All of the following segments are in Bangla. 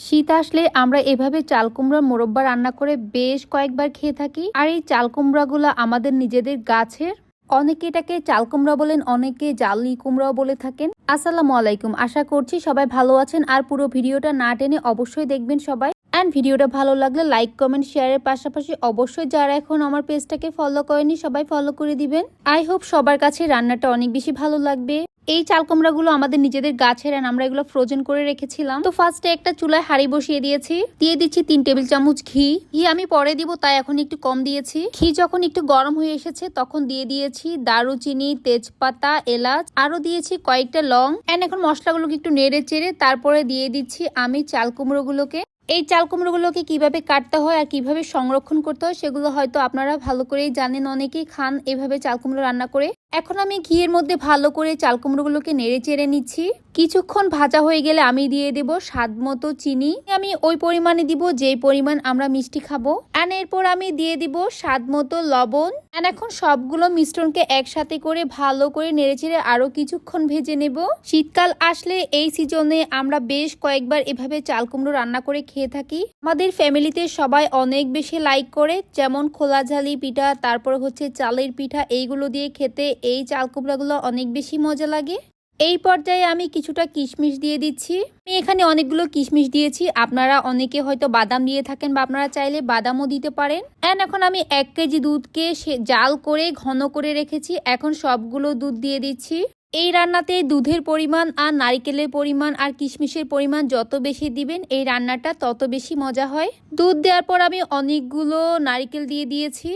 শীত আসলে আমরা এভাবে চাল কুমড়ার মোরব্বা রান্না করে বেশ কয়েকবার খেয়ে থাকি। আর এই চাল কুমড়াগুলো আমাদের নিজেদের গাছের। অনেকে এটাকে চাল কুমড়া বলেন, অনেকে জালি কুমড়াও বলে থাকেন। আসসালামু আলাইকুম, আশা করছি সবাই ভালো আছেন। আর পুরো ভিডিওটা না টেনে অবশ্যই দেখবেন সবাই। অ্যান্ড ভিডিওটা ভালো লাগলে লাইক কমেন্ট শেয়ারের পাশাপাশি অবশ্যই যারা এখন আমার পেজটাকে ফলো করেনি সবাই ফলো করে দিবেন। আই হোপ সবার কাছে রান্নাটা অনেক বেশি ভালো লাগবে। এই চাল কুমড়াগুলো আমাদের নিজেদের গাছের, আর আমরা এগুলো ফ্রোজেন করে রেখেছিলাম। তো ফার্স্টে একটা চুলায় হাঁড়ি বসিয়ে দিয়েছি, দিয়ে দিচ্ছি 3 টেবিল চামচ ঘি। আমি পরে দিব, তাই এখন একটু কম দিয়েছি। ঘি যখন একটু গরম হয়ে এসেছে তখন দিয়ে দিয়েছি দারুচিনি, তেজপাতা, এলাচ, আরো দিয়েছি কয়েকটা লং। এন্ড এখন মশলাগুলোকে একটু নেড়ে চেড়ে তারপরে দিয়ে দিচ্ছি আমি চাল কুমড়োগুলোকে। এই চাল কুমড়োগুলোকে কিভাবে কাটতে হয় আর কিভাবে সংরক্ষণ করতে হয় সেগুলো হয়তো আপনারা ভালো করেই জানেন, অনেকেই খান এভাবে চাল কুমড়ো রান্না করে। এখন আমি ঘিয়ের মধ্যে ভালো করে চাল কুমড়োগুলোকে নেড়ে চেড়ে নিচ্ছি। কিছুক্ষণ ভাজা হয়ে গেলে আমি দিয়ে দেব স্বাদ মতো চিনি। আমি ওই পরিমাণে দিব যেই পরিমাণ আমরা মিষ্টি খাবো। আর এরপর আমি দিয়ে দিব স্বাদ মতো লবণ। আর এখন সবগুলো মিশ্রণকে একসাথে করে ভালো করে নেড়ে চেড়ে আরো কিছুক্ষণ ভেজে নেব। শীতকাল আসলে এই সিজনে আমরা বেশ কয়েকবার এভাবে চাল কুমড়ো রান্না করে খেয়ে থাকি। আমাদের ফ্যামিলিতে সবাই অনেক বেশি লাইক করে, যেমন খোলা ঝালি পিঠা, তারপর হচ্ছে চালের পিঠা, এইগুলো দিয়ে খেতে এই চাল কুমড়াগুলো অনেক বেশি মজা লাগে। এই পর্যায়ে আমি কিছুটা কিশমিশ দিয়ে দিচ্ছি। আমি এখানে অনেকগুলো কিশমিশ দিয়েছি, আপনারা অনেকে হয়তো বাদাম দিয়ে থাকেন বা আপনারা চাইলে বাদামও দিতে পারেন। এন্ড এখন আমি 1 কেজি দুধকে জাল করে ঘন করে রেখেছি, এখন সবগুলো দুধ দিয়ে দিচ্ছি। এই রান্নাতে দুধের পরিমাণ আর নারিকেলের পরিমাণ আর কিশমিশের পরিমাণ যত বেশি দিবেন এই রান্নাটা তত বেশি মজা হয়। দুধ দেওয়ার পর আমি অনেকগুলো নারিকেল দিয়ে দিয়েছি।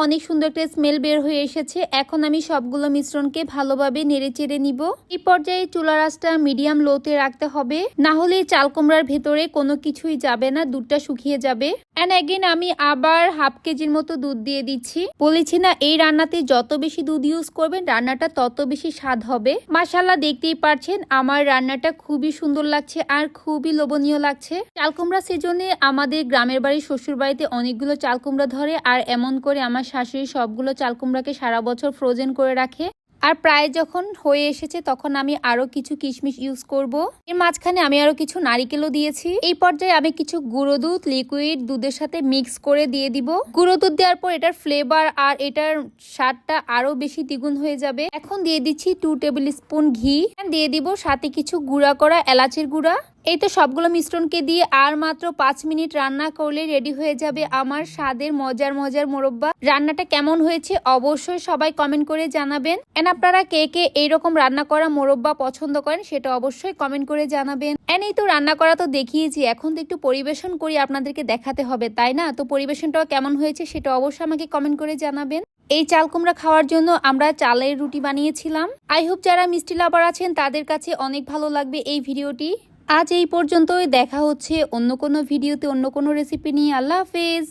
অনেক সুন্দর একটা স্মেল বের হয়ে এসেছে। এখন আমি সবগুলো মিশ্রণকে ভালোভাবে নেড়ে চেড়ে নিব। এই পর্যায়ে চুলার আঁচটা মিডিয়াম লোতে রাখতে হবে, না হলে চাল কুমড়ার ভেতরে কোনো কিছুই যাবে না, দুধটা শুকিয়ে যাবে। এন্ড এগেন আমি আবার 1/2 কেজির মতো দুধ দিয়ে দিচ্ছি। বলেছি না, এই রান্নাতে যত বেশি দুধ ইউজ করবেন রান্নাটা তত বেশি স্বাদ হবে। মাশাআল্লাহ, দেখতেই পাচ্ছেন আমার রান্নাটা খুবই সুন্দর লাগছে আর খুবই লোভনীয় লাগছে। চাল কুমড়া সিজনে আমাদের গ্রামের বাড়ি শ্বশুর বাড়িতে অনেকগুলো চাল কুমড়া ধরে, আর এমন করে আমার শাশুড়ি সবগুলো চাল কুমড়াকে সারা বছর ফ্রোজেন করে রাখে। আর প্রায় যখন হয়ে এসেছে তখন আমি আরো কিছু কিশমিশ ইউজ করব। এর মাঝখানে আমি আরো কিছু নারিকেলও দিয়েছি। এই পর্যায়ে আমি কিছু গুঁড়ো দুধ লিকুইড দুধের সাথে মিক্স করে দিয়ে দিব। গুঁড়ো দুধ দেওয়ার পর এটার ফ্লেভার আর এটার স্বাদটা আরো বেশি দ্বিগুণ হয়ে যাবে। এখন দিয়ে দিচ্ছি 2 টেবিল স্পুন ঘি, দিয়ে দিব সাথে কিছু গুঁড়া করা এলাচের গুঁড়া। এই তো সবগুলো মিশ্রণকে দিয়ে আর মাত্র 5 মিনিট রান্না করলে রেডি হয়ে যাবে আমার স্বাদের মজার মোরব্বা। রান্নাটা কেমন হয়েছে অবশ্যই সবাই কমেন্ট করে জানাবেন। এন্ড আপনারা কে কে এইরকম রান্না করা মোরব্বা পছন্দ করেন সেটা অবশ্যই কমেন্ট করে জানাবেন। এন্ড এই তো রান্না করা তো দেখিয়েছি, এখন তো একটু পরিবেশন করি, আপনাদেরকে দেখাতে হবে তাই না? তো পরিবেশনটাও কেমন হয়েছে সেটা অবশ্যই আমাকে কমেন্ট করে জানাবেন। এই চাল কুমড়া খাওয়ার জন্য আমরা চালের রুটি বানিয়েছিলাম। আই হোপ যারা মিষ্টি লাভার আছেন তাদের কাছে অনেক ভালো লাগবে এই ভিডিওটি। আজ এই পর্যন্তই, দেখা হচ্ছে অন্য কোনো ভিডিওতে অন্য কোনো রেসিপি নিয়ে। আল্লাহ হাফেজ।